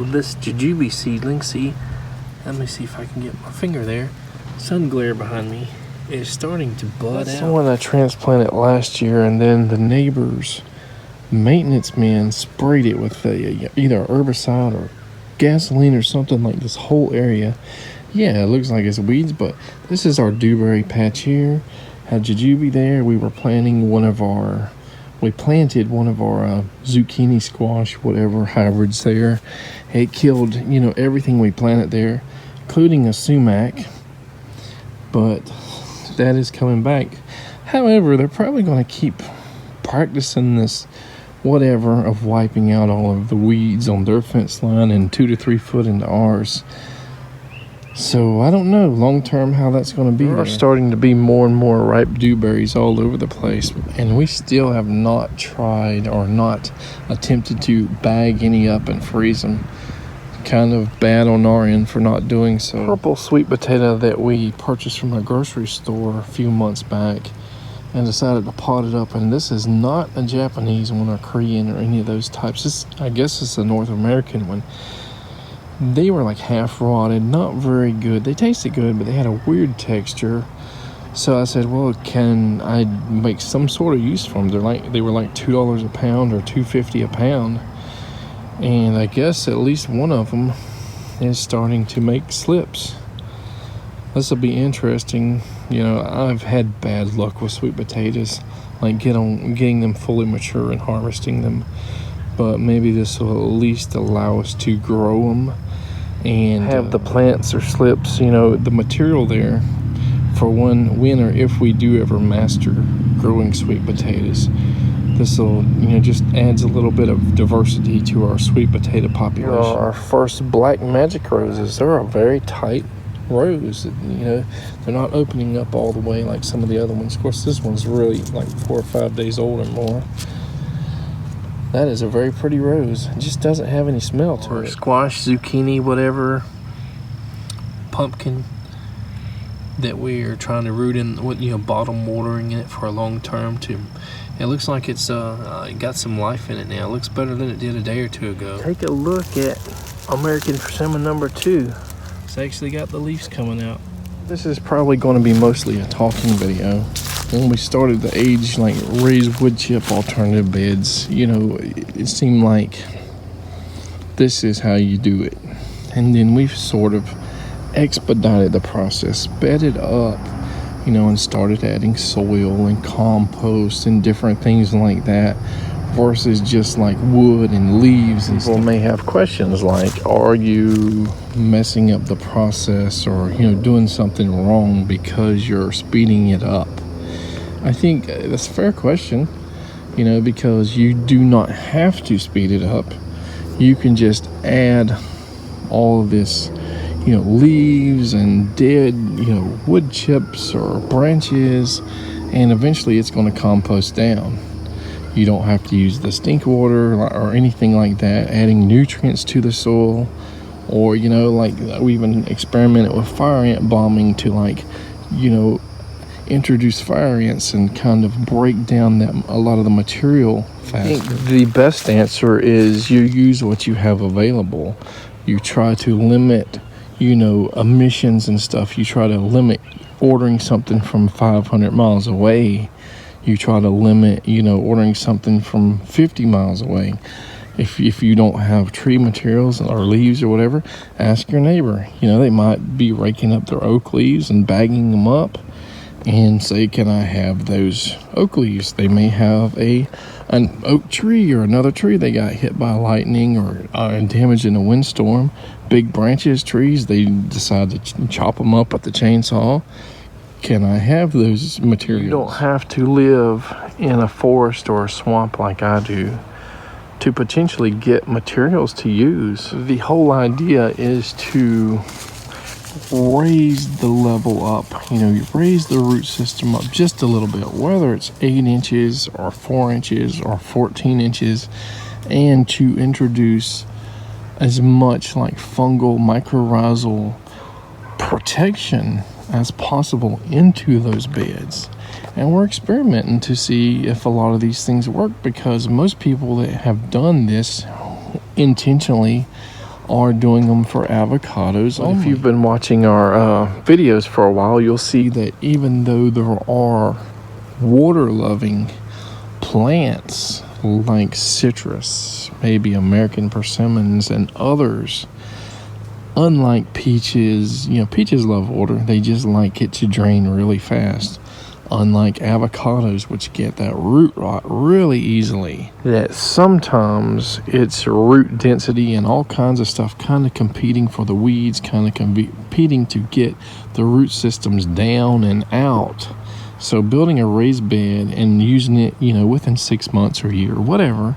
of this jujube seedling. See, let me see if I can get my finger there. Sun glare behind me is starting to bud out. That's the one I transplanted last year, and then the neighbor's maintenance man sprayed it with either herbicide or gasoline or something, like this whole area. Yeah, it looks like it's weeds, but this is our dewberry patch here. Had jujube there. We planted one of our zucchini squash, whatever, hybrids there. It killed, everything we planted there, including a sumac. But that is coming back. However, they're probably going to keep practicing this whatever of wiping out all of the weeds on their fence line and 2 to 3 foot into ours. So I don't know long term how that's going to be. There are starting to be more and more ripe dewberries all over the place, and we still have not tried or not attempted to bag any up and freeze them. Kind of bad on our end for not doing so. Purple sweet potato that we purchased from a grocery store a few months back and decided to pot it up, and this is not a Japanese one or Korean or any of those types. I guess it's a North American one. They were like half rotted, not very good. They tasted good, but they had a weird texture. So I said, well, can I make some sort of use for them? They were like $2 a pound or $2.50 a pound. And I guess at least one of them is starting to make slips. This will be interesting. I've had bad luck with sweet potatoes, like getting them fully mature and harvesting them. But maybe this will at least allow us to grow them and have the plants or slips, the material there for when or if we do ever master growing sweet potatoes. This will, just adds a little bit of diversity to our sweet potato population. Here are our first black magic roses. They're a very tight rose. They're not opening up all the way like some of the other ones. Of course, this one's really like 4 or 5 days old or more. That is a very pretty rose. It just doesn't have any smell to it. Squash, zucchini, whatever, pumpkin that we are trying to root in, bottom watering it for a long term to. It looks like it's got some life in it now. It looks better than it did a day or two ago. Take a look at American Persimmon number 2. It's actually got the leaves coming out. This is probably going to be mostly a talking video. When we started the raised wood chip alternative beds, it seemed like this is how you do it. And then we've sort of expedited the process, sped it up, and started adding soil and compost and different things like that, versus just like wood and leaves and stuff. People may have questions like, are you messing up the process or, doing something wrong because you're speeding it up? I think that's a fair question, because you do not have to speed it up. You can just add all of this, leaves and dead, wood chips or branches, and eventually it's going to compost down. You don't have to use the stink water or anything like that, adding nutrients to the soil, or, we even experimented with fire ant bombing to introduce fire ants and kind of break down a lot of the material faster. I think the best answer is you use what you have available. You try to limit, emissions and stuff. You try to limit ordering something from 500 miles away. You try to limit, ordering something from 50 miles away. If you don't have tree materials or leaves or whatever, ask your neighbor. They might be raking up their oak leaves and bagging them up, and say, can I have those oak leaves? They may have an oak tree or another tree they got hit by lightning or damaged in a windstorm. Big branches, trees, they decide to chop them up with the chainsaw. Can I have those materials? You don't have to live in a forest or a swamp like I do to potentially get materials to use. The whole idea is to raise the level up, you raise the root system up just a little bit, whether it's 8 inches or 4 inches or 14 inches, and to introduce as much fungal mycorrhizal protection as possible into those beds. And we're experimenting to see if a lot of these things work, because most people that have done this intentionally are doing them for avocados. If you've been watching our videos for a while, you'll see that even though there are water-loving plants like citrus, maybe American persimmons and others, unlike peaches, peaches love water, they just like it to drain really fast. Unlike avocados, which get that root rot really easily, that sometimes it's root density and all kinds of stuff kind of competing for the weeds, kind of competing to get the root systems down and out. So building a raised bed and using it, within 6 months or a year or whatever,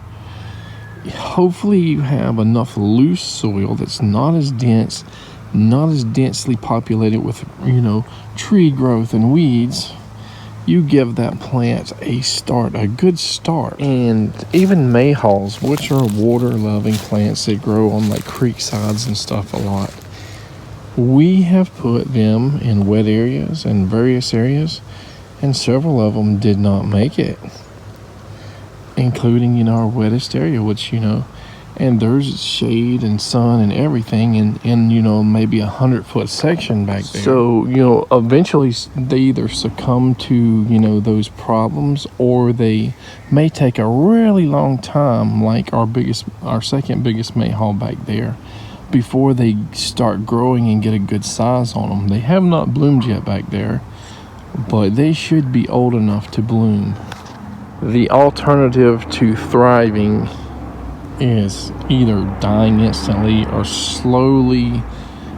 hopefully you have enough loose soil that's not as dense, not as densely populated with, tree growth and weeds. You give that plant a good start. And even mayhaws, which are water-loving plants that grow on like creek sides and stuff a lot, we have put them in wet areas and various areas, and several of them did not make it, including, our wettest area, which, and there's shade and sun and everything in maybe 100-foot section back there. So, eventually they either succumb to, those problems, or they may take a really long time, like our second biggest mayhaw back there, before they start growing and get a good size on them. They have not bloomed yet back there, but they should be old enough to bloom. The alternative to thriving is either dying instantly or slowly,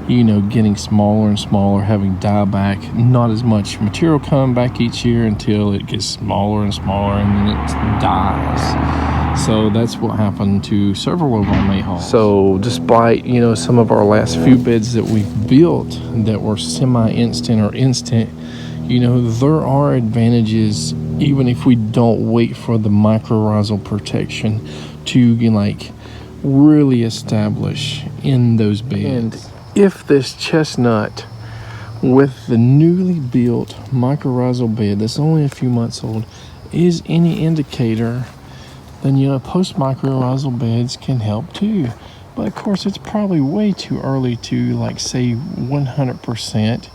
getting smaller and smaller, having dieback, not as much material coming back each year until it gets smaller and smaller and then it dies. So that's what happened to several of our mayhaws. So despite, some of our last few beds that we've built that were semi-instant or instant, there are advantages even if we don't wait for the mycorrhizal protection to really establish in those beds. And if this chestnut with the newly built mycorrhizal bed that's only a few months old is any indicator, then post-mycorrhizal beds can help too. But of course it's probably way too early to say 100%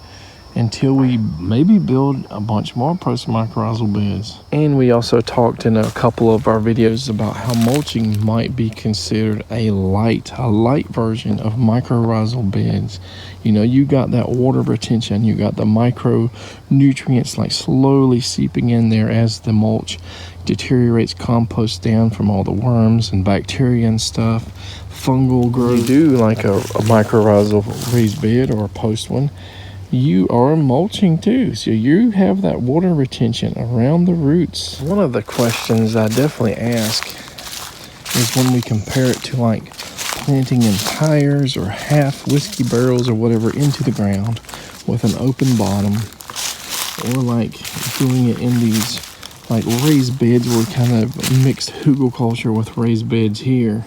until we maybe build a bunch more post-mycorrhizal beds. And we also talked in a couple of our videos about how mulching might be considered a light version of mycorrhizal beds. You got that water retention, you got the micronutrients slowly seeping in there as the mulch deteriorates compost down from all the worms and bacteria and stuff, fungal growth. You do a mycorrhizal raised bed or a post one, you are mulching too, so you have that water retention around the roots. One of the questions I definitely ask is when we compare it to planting in tires or half whiskey barrels or whatever into the ground with an open bottom, or doing it in these raised beds where we kind of mixed hugelkultur with raised beds here,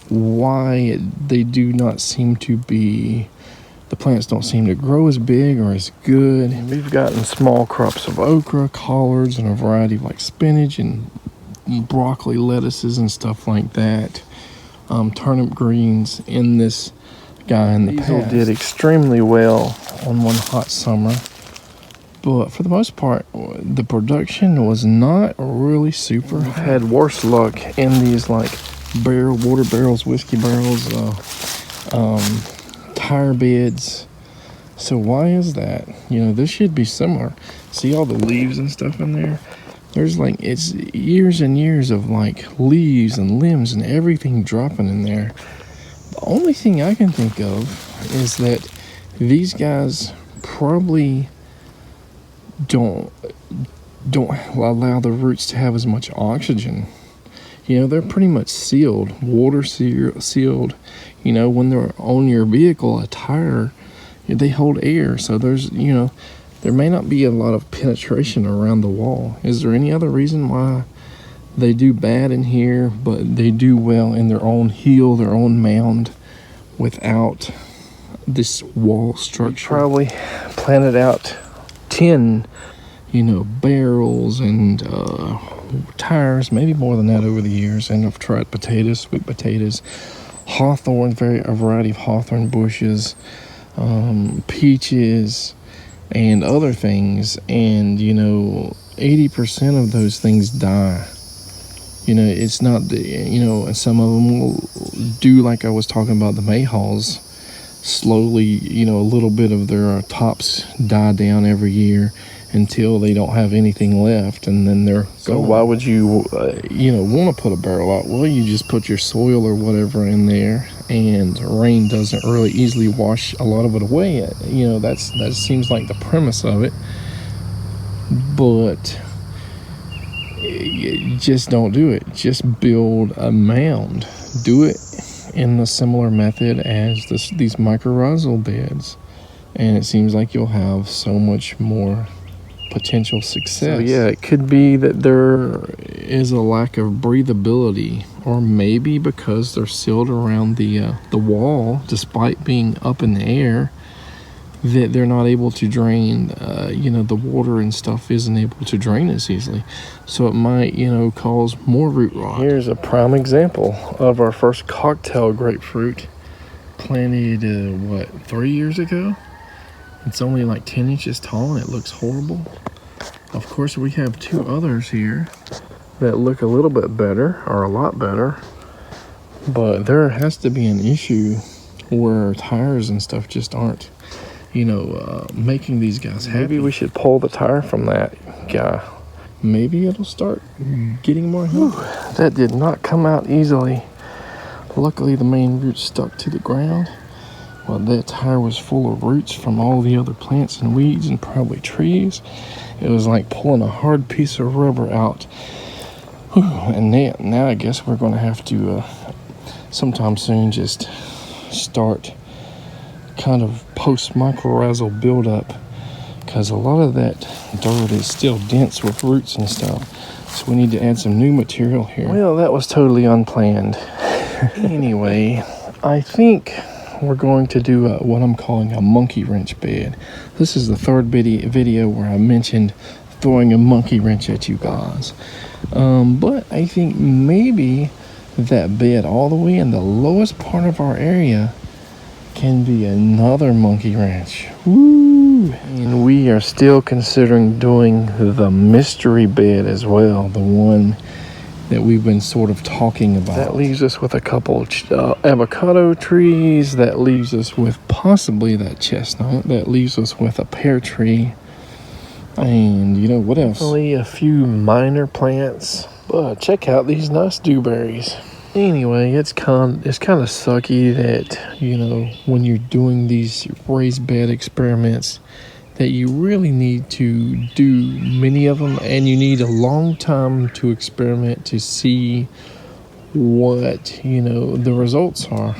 why they do not seem to be, the plants don't seem to grow as big or as good. And we've gotten small crops of okra, collards, and a variety of spinach and broccoli, lettuces, and stuff like that. Turnip greens in this guy in the past. Did extremely well on one hot summer, but for the most part, the production was not really super. We've had worse luck in these water barrels, whiskey barrels, tire beds. So why is that? This should be similar. See all the leaves and stuff in there? There's it's years and years of leaves and limbs and everything dropping in there. The only thing I can think of is that these guys probably don't allow the roots to have as much oxygen. They're pretty much sealed, water sealed. When they're on your vehicle, a tire, they hold air. So there's, there may not be a lot of penetration around the wall. Is there any other reason why they do bad in here, but they do well in their own hill, their own mound, without this wall structure? Probably planted out 10, barrels and tires, maybe more than that over the years. And I've tried potatoes, sweet potatoes, hawthorn, a variety of hawthorn bushes, peaches, and other things. And 80% of those things die. It's not and some of them will do like I was talking about the mayhaws. Slowly, a little bit of their tops die down every year until they don't have anything left, and then they're so gone. Why would you want to put a barrel out? Well, you just put your soil or whatever in there, and rain doesn't really easily wash a lot of it away. That seems like the premise of it, but just don't do it. Just build a mound. Do it in the similar method as these mycorrhizal beds, and it seems like you'll have so much more potential success. So yeah, it could be that there is a lack of breathability, or maybe because they're sealed around the wall, despite being up in the air, that they're not able to drain. The water and stuff isn't able to drain as easily, so it might cause more root rot. Here's a prime example of our first cocktail grapefruit, planted 3 years ago. It's only like 10 inches tall and it looks horrible. Of course, we have 2 others here that look a little bit better, or a lot better, but there has to be an issue where tires and stuff just aren't making these guys happy. Maybe we should pull the tire from that guy. Maybe it'll start getting more healthy. That did not come out easily. Luckily, the main root stuck to the ground. Well, that tire was full of roots from all the other plants and weeds and probably trees. It was like pulling a hard piece of rubber out. Whew. And now I guess we're going to have to sometime soon just start kind of post-mycorrhizal buildup, because a lot of that dirt is still dense with roots and stuff. So we need to add some new material here. Well, that was totally unplanned. Anyway, I think we're going to do what I'm calling a monkey wrench bed. This is the 3rd video where I mentioned throwing a monkey wrench at you guys. But I think maybe that bed all the way in the lowest part of our area can be another monkey wrench. Woo! And we are still considering doing the mystery bed as well, the one that we've been sort of talking about. That leaves us with a couple avocado trees. That leaves us with possibly that chestnut. That leaves us with a pear tree. And what else? Only a few minor plants. But check out these nice dewberries. Anyway, it's kind of sucky that, when you're doing these raised bed experiments, that you really need to do many of them, and you need a long time to experiment to see what, the results are.